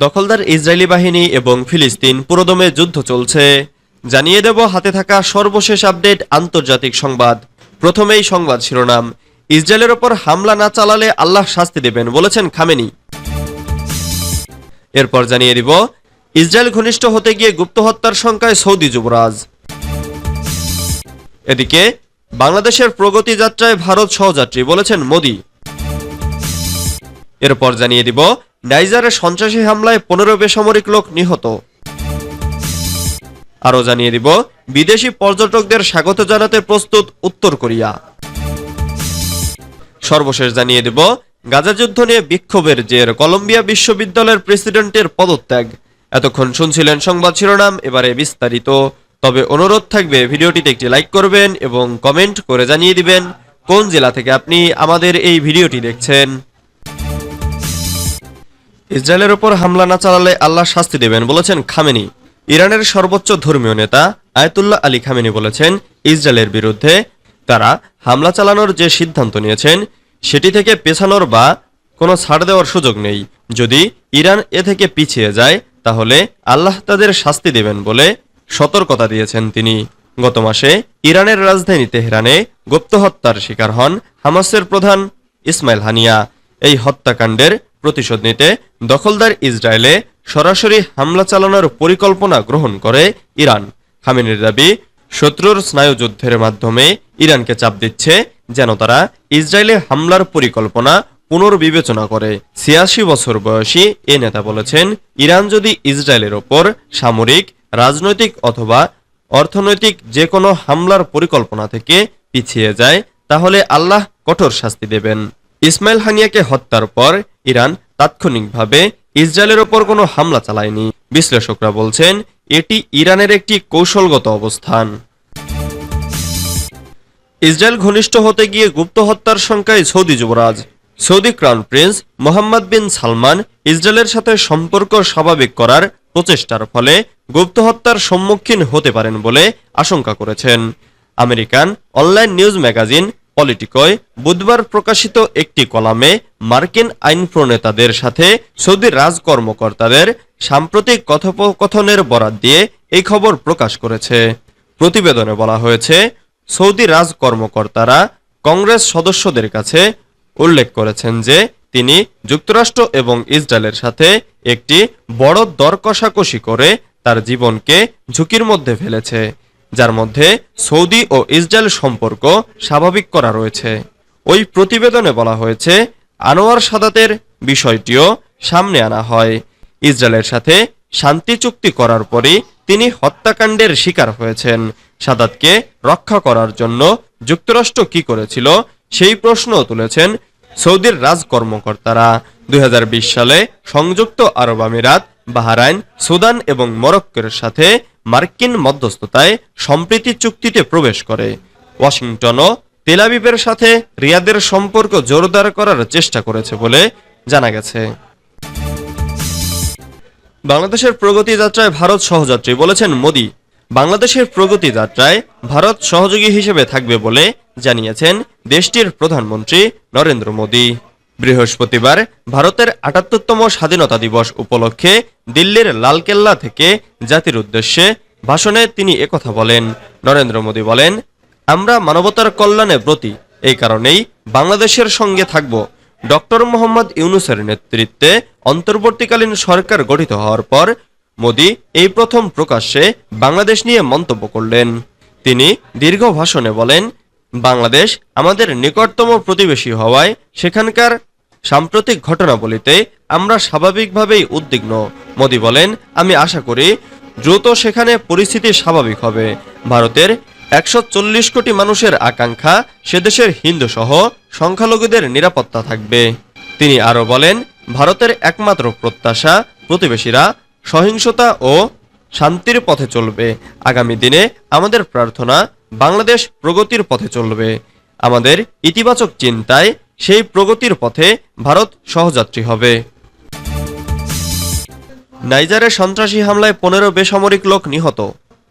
দখলদার ইসরায়েলি বাহিনী এবং ফিলিস্তিন পুরোদমে যুদ্ধ চলছে। জানিয়ে দেব হাতে থাকা সর্বশেষ আপডেট আন্তর্জাতিক সংবাদ। প্রথমেই সংবাদ শিরোনাম, ইসরায়েলের ওপর হামলা না চালালে আল্লাহ শাস্তি দেবেন বলেছেন খামেনি। এরপর জানিয়ে দিব ইসরায়েল ঘনিষ্ঠ হতে গিয়ে গুপ্ত হত্যার শঙ্কায় সৌদি যুবরাজ। এদিকে বাংলাদেশের প্রগতি যাত্রায় ভারত সহযাত্রী বলেছেন মোদি। এরপর জানিয়ে দিব নাইজারে সন্ত্রাসী হামলায় 15 বেসামরিক লোক নিহত। আরও জানিয়ে দিব বিদেশি পর্যটকদের স্বাগত জানাতে প্রস্তুত উত্তর কোরিয়া। সর্বশেষ জানিয়ে দিব গাজা যুদ্ধ নিয়ে বিক্ষোভের জের কলম্বিয়া বিশ্ববিদ্যালয়ের প্রেসিডেন্টের পদত্যাগ। এতক্ষণ শুনছিলেন সংবাদ শিরোনাম, এবারে বিস্তারিত। তবে অনুরোধ থাকবে ভিডিওটিতে একটি লাইক করবেন এবং কমেন্ট করে জানিয়ে দিবেন কোন জেলা থেকে আপনি আমাদের এই ভিডিওটি দেখছেন। ইসরায়েলের ওপর হামলা না চালালে আল্লাহ শাস্তি দেবেন বলেছেন খামেনি। ইরানের সর্বোচ্চ ধর্মীয় নেতা আয়াতুল্লাহ আলী খামেনি বলেছেন, ইসরায়েলের বিরুদ্ধে তারা হামলা চালানোর যে সিদ্ধান্ত নিয়েছেন সেটি থেকে পেছানোর বা কোনো ছাড় দেওয়ার সুযোগ নেই। যদি ইরান এ থেকে পিছিয়ে যায় তাহলে আল্লাহ তাদের শাস্তি দেবেন বলে সতর্কতা দিয়েছেন তিনি। গত মাসে ইরানের রাজধানী তেহরানে গুপ্ত হত্যার শিকার হন হামাসের প্রধান ইসমাইল হানিয়া। এই হত্যাকাণ্ডের প্রতিশোধ নিতে দখলদার ইসরায়েলে সরাসরি হামলা চালানোর পরিকল্পনা গ্রহণ করে ইরান। খামেনির দাবি, শত্রুর স্নায়ুযুদ্ধের মাধ্যমে ইরানকে চাপ দিচ্ছে যেন তারা ইসরায়েলে হামলার পরিকল্পনা পুনর্বিবেচনা করে। ৮৬ বছর বয়সী এ নেতা বলেছেন, ইরান যদি ইসরায়েলের ওপর সামরিক, রাজনৈতিক অথবা অর্থনৈতিক যে কোনো হামলার পরিকল্পনা থেকে পিছিয়ে যায় তাহলে আল্লাহ কঠোর শাস্তি দেবেন। ইসমাইল হানিয়াকে হত্যার পর ইরান তাৎক্ষণিকভাবে ইসরায়েলের ওপর কোনো হামলা চালায়নি। বিশ্লেষকরা বলছেন এটি ইরানের একটি কৌশলগত অবস্থান। ইসরায়েল ঘনিষ্ঠ হতে গিয়ে গুপ্ত হত্যার শঙ্কায় সৌদি যুবরাজ। সৌদি ক্রাউন প্রিন্স মোহাম্মদ বিন সালমান ইসরায়েলের সাথে সম্পর্ক স্বাভাবিক করার প্রচেষ্টার ফলে গুপ্ত হত্যার সম্মুখীন হতে পারেন বলে আশঙ্কা করেছেন। আমেরিকান অনলাইন নিউজ ম্যাগাজিন পলিটিকোয় বুধবার প্রকাশিত একটি কলামে মার্কিন আইন প্রণেতাদের সাথে সৌদি রাজকর্মকর্তাদের সাম্প্রতিক কথোপকথনের বরাত দিয়ে এই খবর প্রকাশ করেছে। প্রতিবেদনে বলা হয়েছে, সৌদি রাজকর্মকর্তারা কংগ্রেস সদস্যদের কাছে উল্লেখ করেছেন যে তিনি যুক্তরাষ্ট্র এবং ইসরায়েলের সাথে একটি বড় দর কষাকষি করে তার জীবনকে ঝুঁকির মধ্যে ফেলেছে, যার মধ্যে সৌদি ও ইসরায়েল সম্পর্ক স্বাভাবিক করা রয়েছে। ওই প্রতিবেদনে বলা হয়েছে, আনোয়ার সাদাতের বিষয়টিও সামনে আনা হয়। ইসরায়েলের সাথে শান্তি চুক্তি করার পরই তিনি হত্যাকাণ্ডের শিকার হয়েছেন। সাদাতকে রক্ষা করার জন্য যুক্তরাষ্ট্র কি করেছিল সেই প্রশ্নও তুলেছেন সৌদির রাজকর্মকর্তারা। ২০২০ সালে সংযুক্ত আরব আমিরাত, বাহরাইন, সুদান এবং মরক্কোর সাথে মার্কিন মধ্যস্থতায় সম্প্রীতি চুক্তিতে প্রবেশ করে। ওয়াশিংটনও তেল আবিবের সাথে রিয়াদের সম্পর্ক জোরদার করার চেষ্টা করেছে বলে জানা গেছে। বাংলাদেশের প্রগতি যাত্রায় ভারত সহযাত্রী বলেছেন মোদি। বাংলাদেশের প্রগতি যাত্রায় ভারত সহযোগী হিসেবে থাকবে বলে জানিয়েছেন দেশটির প্রধানমন্ত্রী নরেন্দ্র মোদি। বৃহস্পতিবার ভারতের ৭৮তম স্বাধীনতা দিবস উপলক্ষে দিল্লির লালকেল্লা থেকে জাতির উদ্দেশ্যে ভাষণে তিনি একথা বলেন। নরেন্দ্র মোদি বলেন, আমরা মানবতার কল্যাণে ব্রতী, এই কারণেই বাংলাদেশের সঙ্গে থাকব। ডক্টর মোহাম্মদ ইউনূসের নেতৃত্বে অন্তর্বর্তীকালীন সরকার গঠিত হওয়ার পর মোদি এই প্রথম প্রকাশ্যে বাংলাদেশ নিয়ে মন্তব্য করলেন। তিনি দীর্ঘ ভাষণে বলেন, বাংলাদেশ আমাদের নিকটতম প্রতিবেশী হওয়ায় সেখানকার সাম্প্রতিক ঘটনাবলিতে আমরা স্বাভাবিকভাবেই উদ্বিগ্ন। মোদি বলেন, আমি আশা করি দ্রুত সেখানে পরিস্থিতি স্বাভাবিক হবে। ভারতের ১৪০ কোটি মানুষের আকাঙ্ক্ষা সেদেশের হিন্দু সহ সংখ্যালঘুদের নিরাপত্তা থাকবে। তিনি আরও বলেন, ভারতের একমাত্র প্রত্যাশা প্রতিবেশীরা সহিংসতা ও শান্তির পথে চলবে। আগামী দিনে আমাদের প্রার্থনা বাংলাদেশ প্রগতির পথে চলবে। আমাদের ইতিবাচক চিন্তায় সেই প্রগতির পথে ভারত সহযাত্রী হবে। নাইজারে সন্ত্রাসী হামলায় 15 বেসামরিক লোক নিহত।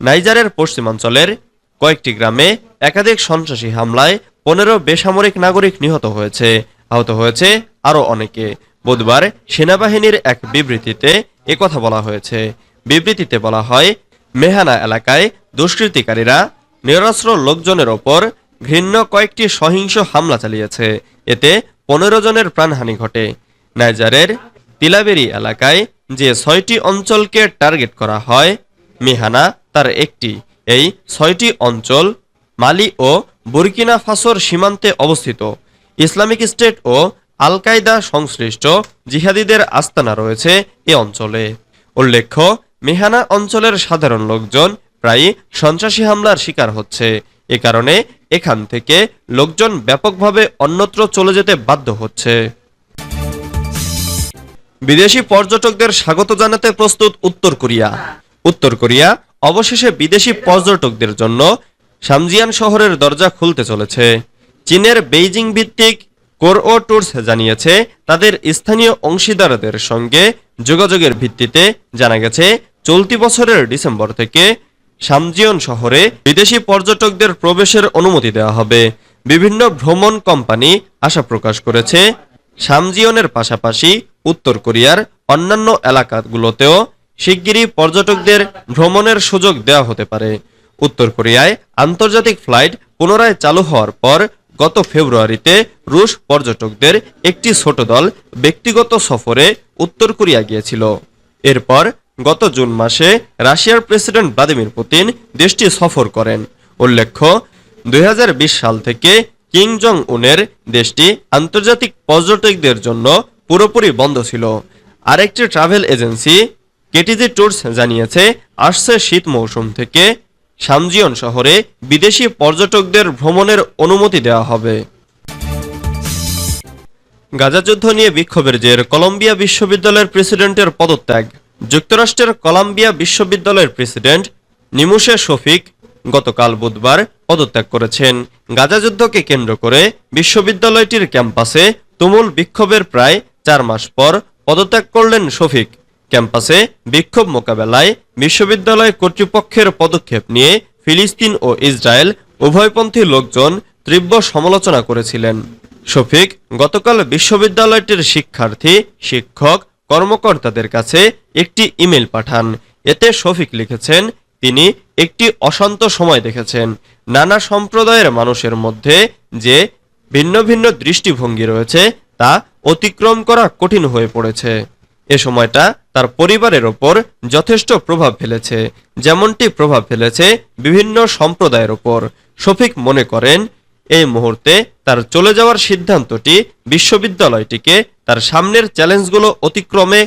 নাইজারের পশ্চিমাঞ্চলের কয়েকটি গ্রামে একাধিক সন্ত্রাসী হামলায় 15 বেসামরিক নাগরিক নিহত হয়েছে। আহত হয়েছে আরও অনেকে। বুধবার সেনাবাহিনীর এক বিবৃতিতে একথা বলা হয়েছে। বিবৃতিতে বলা হয়, মেহানা এলাকায় দুষ্কৃতিকারীরা নিরস্ত্র লোকজনের ওপর ঘৃণ্য কয়েকটি সহিংস হামলা চালিয়েছে। এতে 15 জনের প্রাণহানি ঘটে। নাইজারের তিলাবেরি এলাকায় যে 6টি অঞ্চলকে টার্গেট করা হয়, মেহানা তার একটি। এই 6টি অঞ্চল মালি ও বুরকিনা ফাসোর সীমান্তে অবস্থিত। ইসলামিক স্টেট ও আল কায়দা সংশ্লিষ্ট জিহাদিদের আস্তানা রয়েছে এ অঞ্চলে। উল্লেখ্য, মেহানা অঞ্চলের সাধারণ লোকজন প্রায়ই সন্ত্রাসী হামলার শিকার হচ্ছে। এ কারণে এখান থেকে লোকজন ব্যাপকভাবে অন্যত্র চলে যেতে বাধ্য হচ্ছে। বিদেশি পর্যটকদের স্বাগত জানাতে প্রস্তুত উত্তর কোরিয়া। উত্তর কোরিয়া অবশেষে বিদেশি পর্যটকদের জন্য শামজিয়ান শহরের দরজা খুলতে চলেছে। চীনের বেইজিং ভিত্তিক কোরও ট্যুরস জানিয়েছে, তাদের স্থানীয় অংশীদারদের সঙ্গে যোগাযোগের ভিত্তিতে জানা গেছে, চলতি বছরের ডিসেম্বর থেকে শামজিয়ন শহরে বিদেশি পর্যটকদের প্রবেশের অনুমতি দেওয়া হবে। বিভিন্ন ভ্রমণ কোম্পানি আশা প্রকাশ করেছে, শামজিয়নের পাশাপাশি উত্তর কোরিয়ার অন্যান্য এলাকাগুলোতেও শিগগিরই পর্যটকদের ভ্রমণের সুযোগ দেওয়া হতে পারে। উত্তর কোরিয়ায় আন্তর্জাতিক ফ্লাইট পুনরায় চালু হওয়ার পর গত ফেব্রুয়ারিতে রুশ পর্যটকদের একটি ছোট দল ব্যক্তিগত সফরে উত্তর কোরিয়া গিয়েছিল। এরপর গত জুন মাসে রাশিয়ার প্রেসিডেন্ট ভ্লাদিমির পুতিন দেশটি সফর করেন। উল্লেখ্য, 2020 সাল থেকে কিং জং উনের দেশটি আন্তর্জাতিক পর্যটকদের জন্য পুরোপুরি বন্ধ ছিল। আরেকটি ট্রাভেল এজেন্সি কেটিজি ট্যুরস জানিয়েছে, আসছে শীত মৌসুম থেকে শামজিয়ন শহরে বিদেশি পর্যটকদের ভ্রমণের অনুমতি দেওয়া হবে। গাজা যুদ্ধ নিয়ে বিক্ষোভের জের কলম্বিয়া বিশ্ববিদ্যালয়ের প্রেসিডেন্টের পদত্যাগ। যুক্তরাষ্ট্রের কলম্বিয়া বিশ্ববিদ্যালয়ের প্রেসিডেন্ট নিমুশে শফিক গতকাল বুধবার পদত্যাগ করেছেন। গাজা যুদ্ধকে কেন্দ্র করে বিশ্ববিদ্যালয়টির ক্যাম্পাসে তুমুল বিক্ষোভের প্রায় 4 মাস পর পদত্যাগ করলেন শফিক। ক্যাম্পাসে বিক্ষোভ মোকাবেলায় বিশ্ববিদ্যালয় কর্তৃপক্ষের পদক্ষেপ নিয়ে ফিলিস্তিন ও ইসরায়েল উভয়পন্থী লোকজন তীব্র সমালোচনা করেছিলেন। শফিক গতকাল বিশ্ববিদ্যালয়টির শিক্ষার্থী, শিক্ষক, কর্মকর্তাদের কাছে একটি ইমেল পাঠান। এতে শফিক লিখেছেন, তিনি একটি অশান্ত সময় দেখেছেন। নানা সম্প্রদায়ের মানুষের মধ্যে যে ভিন্ন ভিন্ন দৃষ্টিভঙ্গি রয়েছে তা অতিক্রম করা কঠিন হয়ে পড়েছে। এ সময়টা তার পরিবারের ওপর যথেষ্ট প্রভাব ফেলেছে, যেমনটি প্রভাব ফেলেছে বিভিন্ন সম্প্রদায়ের ওপর। শফিক মনে করেন, এই মুহূর্তে তার চলে যাওয়ার সিদ্ধান্তটি বিশ্ববিদ্যালয়টিকে তার সামনের চ্যালেঞ্জগুলো অতিক্রমে